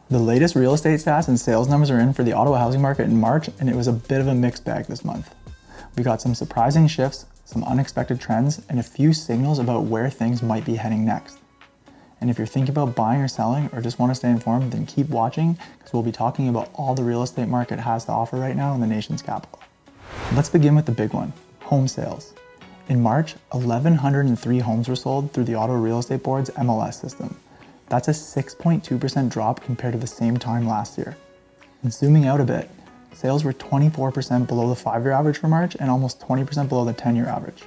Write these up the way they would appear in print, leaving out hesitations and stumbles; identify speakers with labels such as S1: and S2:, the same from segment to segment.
S1: The latest real estate stats and sales numbers are in for the Ottawa housing market in March, and it was a bit of a mixed bag this month. We got some surprising shifts, some unexpected trends, and a few signals about where things might be heading next. And if you're thinking about buying or selling or just want to stay informed, then keep watching because we'll be talking about all the real estate market has to offer right now in the nation's capital. Let's begin with the big one, home sales. In March, 1,103 homes were sold through the Ottawa Real Estate Board's MLS system. That's a 6.2% drop compared to the same time last year. And zooming out a bit, sales were 24% below the 5-year average for March and almost 20% below the 10-year average.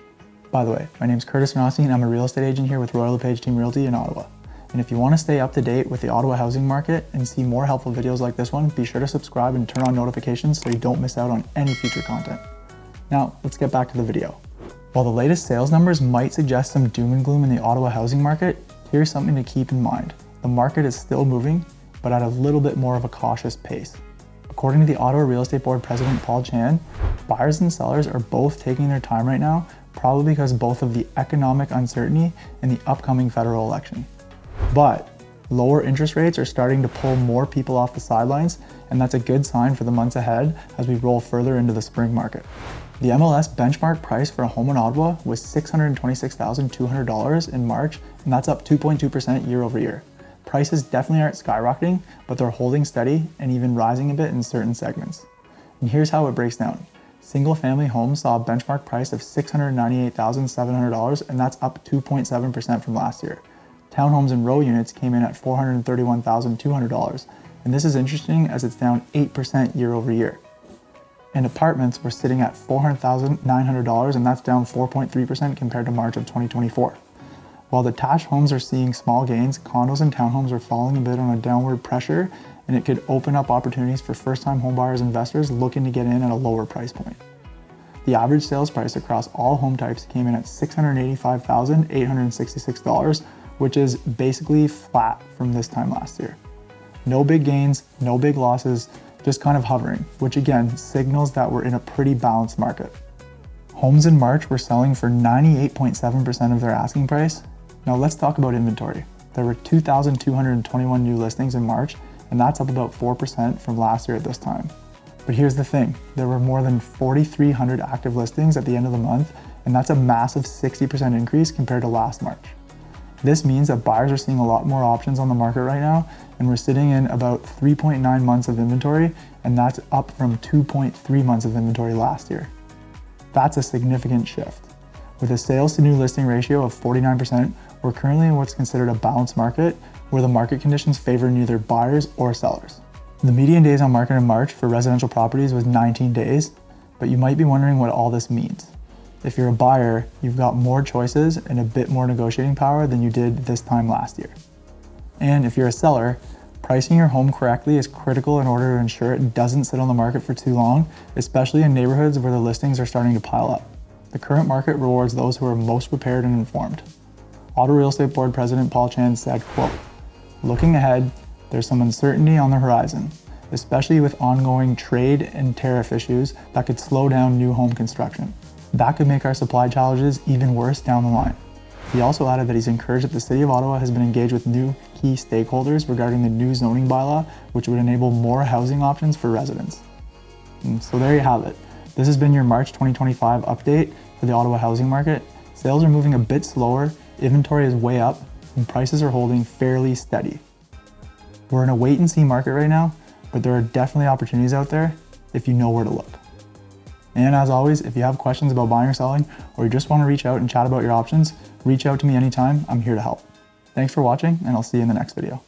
S1: By the way, my name's Sernoskie and I'm a real estate agent here with LePage Team Realty in Ottawa. And if you want to stay up to date with the Ottawa housing market and see more helpful videos like this one, be sure to subscribe and turn on notifications so you don't miss out on any future content. Now, let's get back to the video. While the latest sales numbers might suggest some doom and gloom in the Ottawa housing market, here's something to keep in mind. The market is still moving, but at a little bit more of a cautious pace. According to the Ottawa Real Estate Board President Paul Chan, buyers and sellers are both taking their time right now, probably because both of the economic uncertainty and the upcoming federal election. But lower interest rates are starting to pull more people off the sidelines, and that's a good sign for the months ahead as we roll further into the spring market. The MLS benchmark price for a home in Ottawa was $626,200 in March, and that's up 2.2% year over year. Prices definitely aren't skyrocketing, but they're holding steady and even rising a bit in certain segments. And here's how it breaks down. Single-family homes saw a benchmark price of $698,700, and that's up 2.7% from last year. Townhomes and row units came in at $431,200, and this is interesting as it's down 8% year over year. And apartments were sitting at $400,900, and that's down 4.3% compared to March of 2024. While detached homes are seeing small gains, condos and townhomes are falling a bit on a downward pressure, and it could open up opportunities for first-time homebuyers and investors looking to get in at a lower price point. The average sales price across all home types came in at $685,866, which is basically flat from this time last year. No big gains, no big losses, just kind of hovering, which again signals that we're in a pretty balanced market. Homes in March were selling for 98.7% of their asking price. Now let's talk about inventory. There were 2,221 new listings in March, and that's up about 4% from last year at this time. But here's the thing, there were more than 4,300 active listings at the end of the month, and that's a massive 60% increase compared to last March. This means that buyers are seeing a lot more options on the market right now, and we're sitting in about 3.9 months of inventory, and that's up from 2.3 months of inventory last year. That's a significant shift. With a sales to new listing ratio of 49%, we're currently in what's considered a balanced market, where the market conditions favor neither buyers or sellers. The median days on market in March for residential properties was 19 days, but you might be wondering what all this means. If you're a buyer, you've got more choices and a bit more negotiating power than you did this time last year. And if you're a seller, pricing your home correctly is critical in order to ensure it doesn't sit on the market for too long, especially in neighborhoods where the listings are starting to pile up. The current market rewards those who are most prepared and informed. Ottawa Real Estate Board President Paul Chan said, quote, "Looking ahead, there's some uncertainty on the horizon, especially with ongoing trade and tariff issues that could slow down new home construction. That could make our supply challenges even worse down the line." He also added that he's encouraged that the City of Ottawa has been engaged with new key stakeholders regarding the new zoning bylaw, which would enable more housing options for residents. And so there you have it. This has been your March 2025 update for the Ottawa housing market. Sales are moving a bit slower, inventory is way up, and prices are holding fairly steady. We're in a wait and see market right now, but there are definitely opportunities out there if you know where to look. And as always, if you have questions about buying or selling, or you just want to reach out and chat about your options, reach out to me anytime. I'm here to help. Thanks for watching, and I'll see you in the next video.